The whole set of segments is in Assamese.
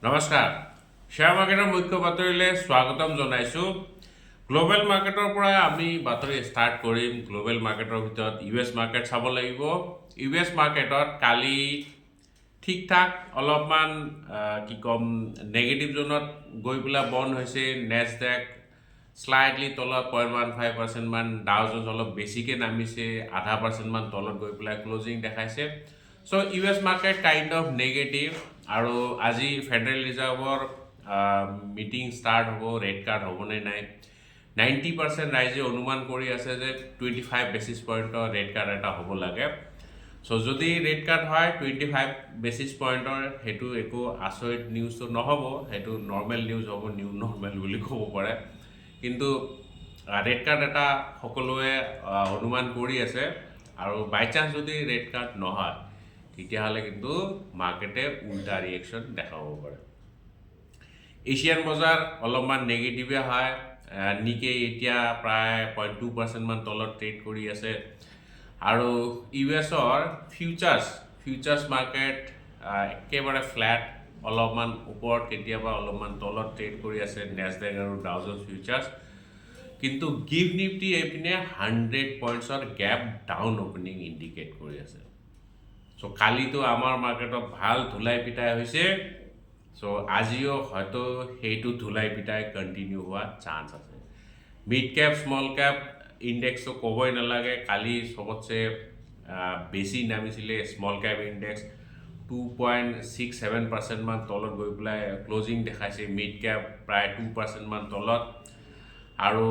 নমস্কাৰ শ্বেয়াৰ মাৰ্কেটৰ মুখ্য বাতৰিলৈ স্বাগতম জনাইছোঁ গ্লোবেল মাৰ্কেটৰ পৰা আমি বাতৰি ষ্টাৰ্ট কৰিম গ্লোবেল মাৰ্কেটৰ ভিতৰত ইউএছ মাৰ্কেট চাব লাগিব ইউএছ মাৰ্কেটত কালি ঠিক ঠাক অলপমান কি কম নেগেটিভ জোনত গৈ পেলাই বন্ধ হৈছে নেছডেক স্লাইডলি তলত 0.15% মান ডাও জোন্স অলপ বেছিকৈ নামিছে 0.5% মান তলত গৈ পেলাই ক্লোজিং দেখাইছে so US market kind of negative আৰু আজি ফেডাৰেল ৰিজাৰ্ভৰ মিটিং ষ্টাৰ্ট হ'ব ৰেড কাৰ্ড হ'বনে নাই 90% ৰাইজে অনুমান কৰি আছে যে 25 বেচিছ পইণ্টৰ ৰেড কাৰ্ড এটা হ'ব লাগে সো যদি ৰেড কাৰ্ড হয় 25 বেচিছ পইণ্টৰ সেইটো একো আচৰিত নিউজটো নহ'ব সেইটো নৰ্মেল নিউজ হ'ব নিউ নৰ্মেল বুলি ক'ব পাৰে কিন্তু ৰেড কাৰ্ড এটা সকলোৱে অনুমান কৰি আছে আৰু বাই চান্স যদি ৰেড কাৰ্ড নহয় তেতিয়াহ'লে কিন্তু মাৰ্কেটে উল্টা ৰিয়েকশ্যন দেখাব পাৰে এছিয়ান বজাৰ অলপমান নেগেটিভে হয় নিকে এতিয়া প্ৰায় 0.2% মান তলত ট্ৰেড কৰি আছে আৰু ইউএছৰ ফিউচাৰ্ছ মাৰ্কেট একেবাৰে ফ্লেট অলপমান ওপৰত কেতিয়াবা অলপমান তলত ট্ৰেড কৰি আছে নেছডেক আৰু ডাও জোন্স ফিউচাৰ্ছ কিন্তু গিফ্ট নিফটি এইপিনে 100 পইণ্টছৰ গেপ ডাউন অপেনিং ইণ্ডিকেট কৰি আছে সো কালিতো আমাৰ মাৰ্কেটত ভাল ধুলাই পিটাই হৈছে সো আজিও হয়তো সেইটো ধুলাই পিটাই কণ্টিনিউ হোৱা চান্স আছে মিড কেপ স্মল কেপ ইণ্ডেক্সটো ক'বই নালাগে কালি চবতছে বেছি নামিছিলে স্মল কেপ ইণ্ডেক্স 2.67% মান তলত গৈ পেলাই ক্লোজিং দেখাইছে মিড কেপ প্ৰায় 2% মান তলত আৰু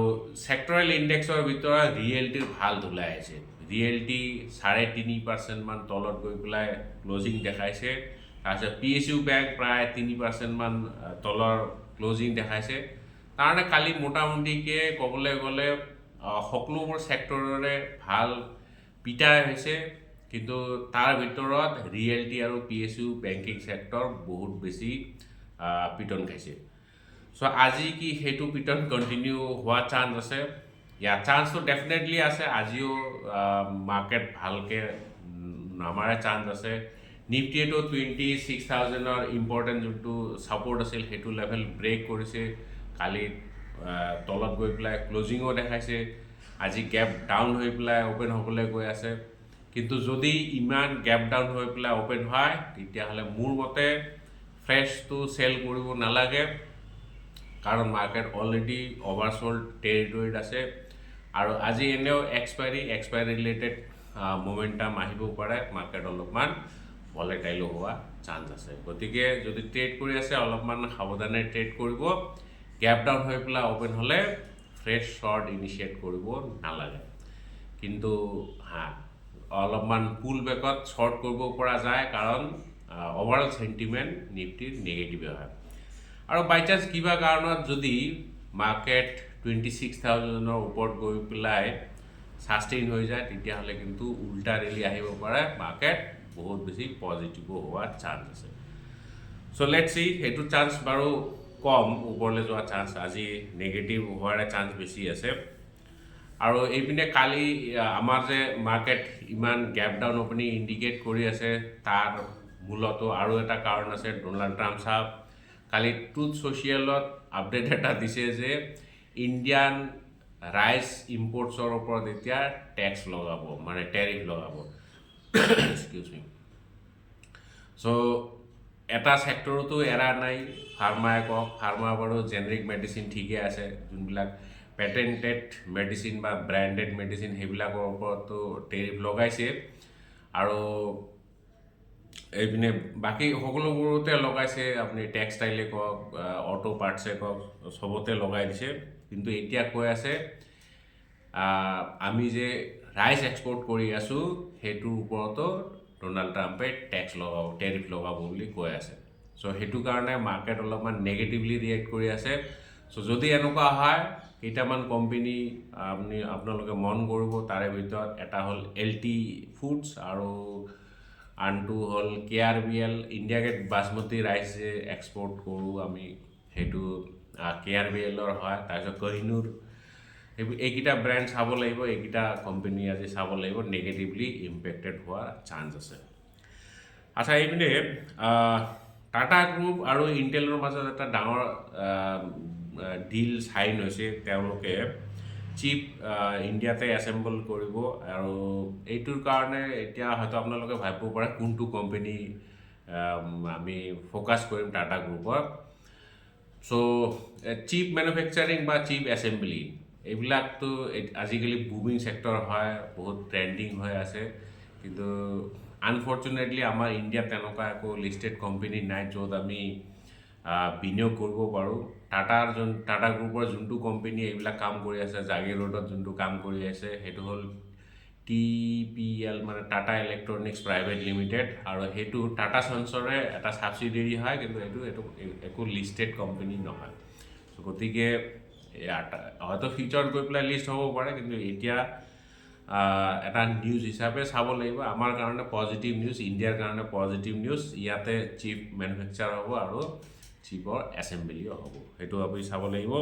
ছেক্টৰেল ইণ্ডেক্সৰ ভিতৰত ৰিয়েলিটিৰ ভাল ধুলাই আহিছে ৰিয়েলিটি 3.5% মান তলত গৈ পেলাই ক্লোজিং দেখাইছে তাৰপিছত PSU বেংক প্ৰায় 3% মান তলৰ ক্লোজিং দেখাইছে তাৰমানে কালি মোটামুটিকৈ ক'বলৈ গ'লে সকলোবোৰ ছেক্টৰৰে ভাল পিটাই হৈছে কিন্তু তাৰ ভিতৰত ৰিয়েলিটি আৰু PSU বেংকিং ছেক্টৰ বহুত বেছি পিটন খাইছে সো আজি কি সেইটো পিটন কণ্টিনিউ হোৱা চান্স আছে ইয়াৰ চান্সটো ডেফিনেটলি আছে আজিও মাৰ্কেট ভালকৈ নামাৰে চান্স আছে নিফটিয়েতো 26,000ৰ ইম্পৰ্টেণ্ট যোনটো ছাপৰ্ট আছিল সেইটো লেভেল ব্ৰেক কৰিছে কালি তলত গৈ পেলাই ক্লোজিঙো দেখাইছে আজি গেপ ডাউন হৈ পেলাই অ'পেন হ'বলৈ গৈ আছে কিন্তু যদি ইমান গেপ ডাউন হৈ পেলাই অ'পেন হয় তেতিয়াহ'লে মোৰ মতে ফ্ৰেছটো চেল কৰিব নালাগে কাৰণ মাৰ্কেট অলৰেডি অভাৰচল্ড টেৰিটৰীত আছে আৰু আজি এনেও এক্সপাইৰী ৰিলেটেড মোমেণ্টাম আহিব পাৰে মাৰ্কেট অলপমান ভলেটাইল হোৱা চান্স আছে গতিকে যদি ট্ৰেড কৰি আছে অলপমান সাৱধানে ট্ৰেড কৰিব গেপ ডাউন হৈ পেলাই অ'পেন হ'লে ফ্ৰেছ শ্বৰ্ট ইনিচিয়েট কৰিব নালাগে কিন্তু অলপমান পুল বেকত শ্বৰ্ট কৰিব পৰা যায় কাৰণ অভাৰঅল চেণ্টিমেণ্ট নিফটিৰ নেগেটিভে হয় আৰু বাই চান্স কিবা কাৰণত যদি মাৰ্কেট 26,000ৰ ওপৰত গৈ পেলাই ছাষ্টেইন হৈ যায় তেতিয়াহ'লে কিন্তু উল্টা ৰেলি আহিব পাৰে মাৰ্কেট বহুত বেছি পজিটিভ হোৱাৰ চান্স আছে সো লেটছ সি সেইটো চান্স বাৰু কম ওপৰলৈ যোৱা চান্স আজি নেগেটিভ হোৱাৰ চান্স বেছি আছে আৰু এইপিনে কালি আমাৰ যে মাৰ্কেট ইমান গেপ ডাউন অপেনিং ইণ্ডিকেট কৰি আছে তাৰ মূলতো আৰু এটা কাৰণ আছে ডোনাল্ড ট্ৰাম্প চাহাব কালি ট্ৰুথ ছ'চিয়েলত আপডেট এটা দিছে যে ইণ্ডিয়ান ৰাইচ ইম্পৰ্টছৰ ওপৰত এতিয়া টেক্স লগাব মানে টেৰিফ লগাব এক্সকিউজ মি সো এটা ছেক্টৰতো এৰা নাই ফাৰ্মাই কওক ফাৰ্মা বাৰু জেনেৰিক মেডিচিন ঠিকে আছে যোনবিলাক পেটেণ্টেড মেডিচিন বা ব্ৰেণ্ডেড মেডিচিন সেইবিলাকৰ ওপৰতো টেৰিফ লগাইছে আৰু এইপিনে বাকী সকলোবোৰতে লগাইছে আপুনি টেক্সটাইলে কওক অটো পাৰ্টছে কওক চবতে লগাই দিছে কিন্তু এতিয়া কৈ আছে আমি যে ৰাইচ এক্সপৰ্ট কৰি আছোঁ সেইটোৰ ওপৰতো ডোনাল্ড ট্ৰাম্পে টেৰিফ লগাব বুলি কৈ আছে সো সেইটো কাৰণে মাৰ্কেট অলপমান নেগেটিভলি ৰিয়েক্ট কৰি আছে সো যদি এনেকুৱা হয় কেইটামান কোম্পানী আপোনালোকে মন কৰিব তাৰে ভিতৰত এটা হ'ল LT ফুডছ আৰু আনটো হ'ল KRBL India Gate basmati rice যে এক্সপৰ্ট কৰোঁ আমি সেইটো KRBLৰ হয় তাৰপিছত কহিনুৰ এইকেইটা ব্ৰেণ্ড চাব লাগিব এইকেইটা কোম্পানী আজি চাব লাগিব নেগেটিভলি ইম্পেক্টেড হোৱাৰ চান্স আছে আচ্ছা এইপিনে টাটা গ্ৰুপ আৰু ইণ্টেলৰ মাজত এটা ডাঙৰ ডিল চাইন হৈছে তেওঁলোকে চিপ ইণ্ডিয়াতে এছেম্বল কৰিব আৰু এইটোৰ কাৰণে এতিয়া হয়তো আপোনালোকে ভাবিব পাৰে কোনটো কোম্পানী আমি ফ'কাছ কৰিম টাটা গ্ৰুপৰ চ' চিপ মেনুফেকচাৰিং বা চিপ এছেম্বলি এইবিলাকতো আজিকালি বুমিং ছেক্টৰ হয় বহুত ট্ৰেণ্ডিং হৈ আছে কিন্তু আনফৰ্চুনেটলি আমাৰ ইণ্ডিয়াত তেনেকুৱা একো লিষ্টেড কোম্পানী নাই য'ত আমি বিনিয়োগ কৰিব পাৰোঁ টাটা গ্ৰুপৰ যোনটো কোম্পানী এইবিলাক কাম কৰি আছে জাগিৰ ৰোডত যোনটো কাম কৰি আছে সেইটো হ'ল TPL মানে টাটা ইলেক্ট্ৰনিক্স প্ৰাইভেট লিমিটেড আৰু সেইটো টাটা চন্সৰে এটা ছাবচিডিয়াৰী হয় কিন্তু এইটো একো লিষ্টেড কোম্পানী নহয় চ' গতিকে হয়তো ফিউচাৰত গৈ পেলাই লিষ্ট হ'ব পাৰে কিন্তু এতিয়া এটা নিউজ হিচাপে চাব লাগিব আমাৰ কাৰণে পজিটিভ নিউজ ইণ্ডিয়াৰ কাৰণে পজিটিভ নিউজ ইয়াতে চিপ মেনুফেকচাৰ হ'ব আৰু চিপৰ এছেম্বলিও হ'ব সেইটো আপুনি চাব লাগিব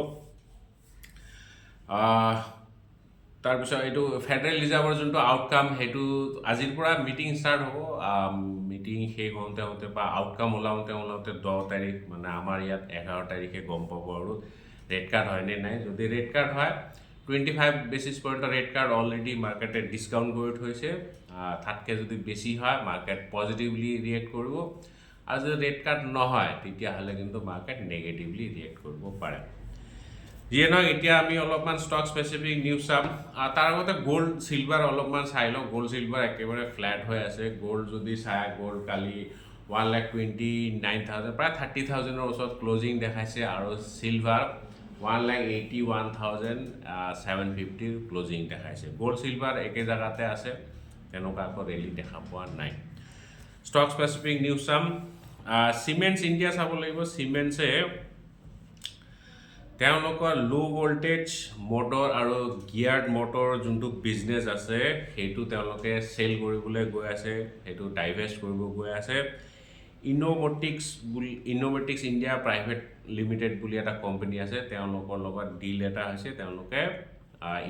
তাৰপিছত এইটো ফেডাৰেল ৰিজাৰ্ভৰ যোনটো আউটকাম সেইটো আজিৰ পৰা মিটিং ষ্টাৰ্ট হ'ব মিটিং শেষ হওঁতে বা আউটকাম ওলাওঁতে 10 তাৰিখ মানে আমাৰ ইয়াত 11 তাৰিখে গম পাব আৰু ৰেড কাৰ্ড হয়নে নাই যদি ৰেড কাৰ্ড হয় 25 বেচিছ পইণ্টৰ ৰেড কাৰ্ড অলৰেডি মাৰ্কেটে ডিছকাউণ্ট কৰি থৈছে তাতকৈ যদি বেছি হয় মাৰ্কেট পজিটিভলি ৰিয়েক্ট কৰিব আৰু যদি ৰেড কাৰ্ড নহয় তেতিয়াহ'লে কিন্তু মাৰ্কেট নেগেটিভলি ৰিয়েক্ট কৰিব পাৰে যিয়ে নহওক এতিয়া আমি অলপমান ষ্টক স্পেচিফিক নিউজ চাম তাৰ আগতে গ'ল্ড চিলভাৰ অলপমান চাই লওঁ গ'ল্ড চিলভাৰ একেবাৰে ফ্লেট হৈ আছে গ'ল্ড যদি চাই গ'ল্ড কালি 1,29,000 প্ৰায় 30,000ৰ ওচৰত ক্লজিং দেখাইছে আৰু চিলভাৰ 1,81,750ৰ ক্লজিং দেখাইছে গ'ল্ড চিলভাৰ একে জেগাতে আছে তেনেকুৱা আকৌ ৰেলি দেখা পোৱা নাই ষ্টক স্পেচিফিক নিউজ চাম চিমেণ্টছ ইণ্ডিয়া চাব লাগিব চিমেণ্টছে তেওঁলোকৰ ল' ভল্টেজ মটৰ আৰু গিয়াৰ্ড মটৰ যোনটো বিজনেছ আছে সেইটো তেওঁলোকে চেল কৰিবলৈ গৈ আছে সেইটো ডাইভেষ্ট কৰিব গৈ আছে ইন'ভেটিক্স ইণ্ডিয়া প্ৰাইভেট লিমিটেড বুলি এটা কোম্পানী আছে তেওঁলোকৰ লগত ডিল এটা হৈছে তেওঁলোকে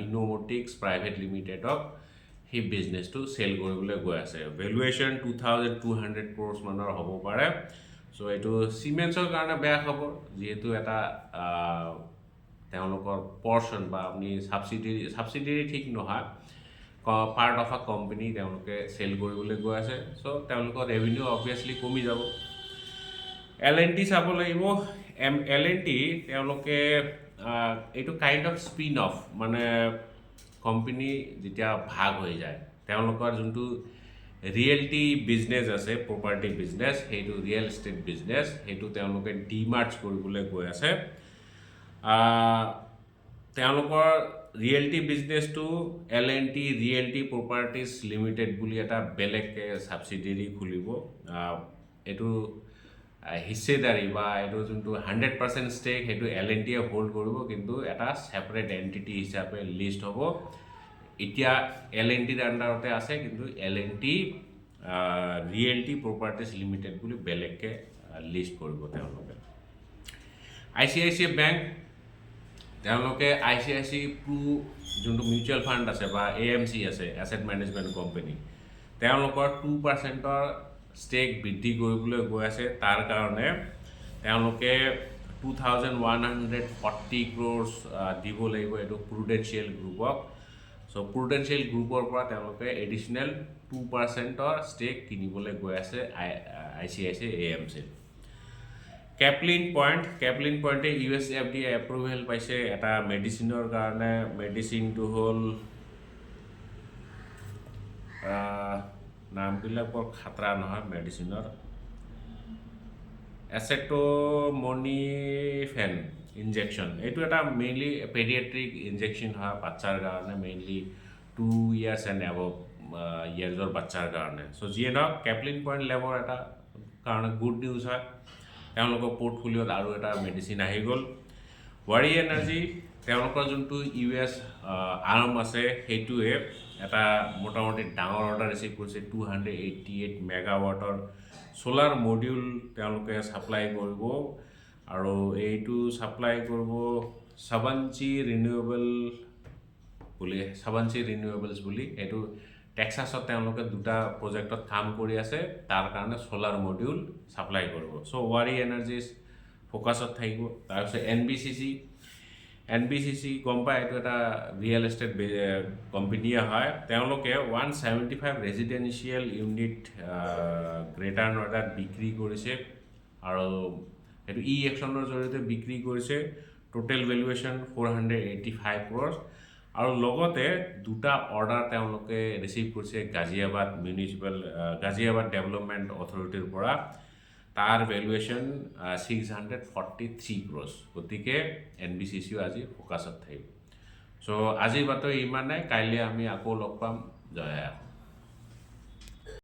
ইন'ভেটিক্স প্ৰাইভেট লিমিটেডক সেই বিজনেছটো চেল কৰিবলৈ গৈ আছে ভেলুৱেশ্যন 2,200 crores মানৰ হ'ব পাৰে চ' এইটো চিমেণ্টছৰ কাৰণে বেয়া খবৰ যিহেতু এটা তেওঁলোকৰ পৰ্চন বা আপুনি ছাবচিডিয়াৰী ঠিক নহয় পাৰ্ট অফ আ কোম্পানী তেওঁলোকে চেল কৰিবলৈ গৈ আছে চ' তেওঁলোকৰ ৰেভিনিউ অবভিয়াছলি কমি যাব L&T চাব লাগিব L&T তেওঁলোকে এইটো কাইণ্ড অফ স্পিন অফ মানে কোম্পানী যেতিয়া ভাগ হৈ যায় তেওঁলোকৰ যোনটো ৰিয়েলটি বিজনেছ আছে প্ৰপাৰ্টি বিজনেছ সেইটো ৰিয়েল এষ্টেট বিজনেছ সেইটো তেওঁলোকে ডিমাৰ্জ কৰিবলৈ গৈ আছে তেওঁলোকৰ ৰিয়েলটি বিজনেছটো L&T ৰিয়েলটি প্ৰপাৰ্টিজ লিমিটেড বুলি এটা বেলেগকৈ ছাবচিডিয়াৰী খুলিব এইটো হিস্সেদাৰী বা এইটো যোনটো 100% ষ্টেক সেইটো L&Tয়ে হোল্ড কৰিব কিন্তু এটা ছেপাৰেট এণ্টিটি হিচাপে লিষ্ট হ'ব এতিয়া L&Tৰ আণ্ডাৰতে আছে কিন্তু L&T ৰিয়েলটি প্ৰপাৰ্টিজ লিমিটেড বুলি বেলেগকৈ লিষ্ট কৰিব তেওঁলোকে ICICI বেংক তেওঁলোকে ICICI প্ৰু যোনটো মিউচুৱেল ফাণ্ড আছে বা AMC আছে এছেট মেনেজমেণ্ট কোম্পানী তেওঁলোকৰ 2%ৰ ষ্টেক বৃদ্ধি কৰিবলৈ গৈ আছে তাৰ কাৰণে তেওঁলোকে 2,140 crores দিব লাগিব এইটো প্ৰুডেন্সিয়েল গ্ৰুপক চ' প্ৰুডেন্সিয়েল গ্ৰুপৰ পৰা তেওঁলোকে এডিশ্যনেল 2%ৰ ষ্টেক কিনিবলৈ গৈ আছে ICICI AMC কেপলিন পইণ্টে USFDA এপ্ৰুভেল পাইছে এটা মেডিচিনৰ কাৰণে মেডিচিনটো হ'ল নামবিলাক বৰ খাতৰা নহয় মেডিচিনৰ এচেট'মনিফেন ইনজেকশ্যন এইটো এটা মেইনলি পেডিয়াট্ৰিক ইনজেকশ্যন হয় বাচ্চাৰ কাৰণে মেইনলি 2 years and above ইয়াৰ্ছৰ বাচ্চাৰ কাৰণে চ' যিয়ে নহওক কেপলিন পইণ্ট লেবৰ এটা কাৰণে গুড নিউজ হয় তেওঁলোকৰ পৰ্টফলিঅ'ত আৰু এটা মেডিচিন আহি গ'ল ৱাৰি এনাৰ্জি তেওঁলোকৰ যোনটো US আৰ্ম আছে সেইটোৱে এটা মোটামুটি ডাঙৰ অৰ্ডাৰ ৰিচিভ কৰিছে 288 মেগাৱাটৰ সোলাৰ মডিউল তেওঁলোকে ছাপ্লাই কৰিব আৰু এইটো ছাপ্লাই কৰিব সাবাঞ্চি ৰিনিউৱেবলছ বুলি এইটো টেক্সাছত তেওঁলোকে দুটা প্ৰজেক্টত কাম কৰি আছে তাৰ কাৰণে সোলাৰ মডিউল সাপ্লাই কৰিব সো ৱাৰি এনাৰ্জিজ ফোকাছত থাকিব তাৰপিছত এনবিচিচি গম পায় এইটো এটা ৰিয়েল এষ্টেট কোম্পানীয়ে হয় তেওঁলোকে 175 ৰেজিডেন্সিয়েল ইউনিট গ্ৰেটাৰ নয়ডাত বিক্ৰী কৰিছে আৰু এইটো ই একশ্যনৰ জৰিয়তে বিক্ৰী কৰিছে টোটেল ভেলুৱেশ্যন 485 ক্ৰ'ৰ আৰু লগতে দুটা অৰ্ডাৰ তেওঁলোকে ৰিচিভ কৰিছে গাজিয়াবাদ ডেভেলপমেণ্ট অথৰিটিৰ পৰা তাৰ ভেলুৱেশ্যন 643 ক্ৰ'ৰ গতিকে এনবিচিচিও আজি ফোকাছত থাকিব চ' আজিৰ বাতৰি ইমানেই কাইলৈ আমি আকৌ লগ পাম জয়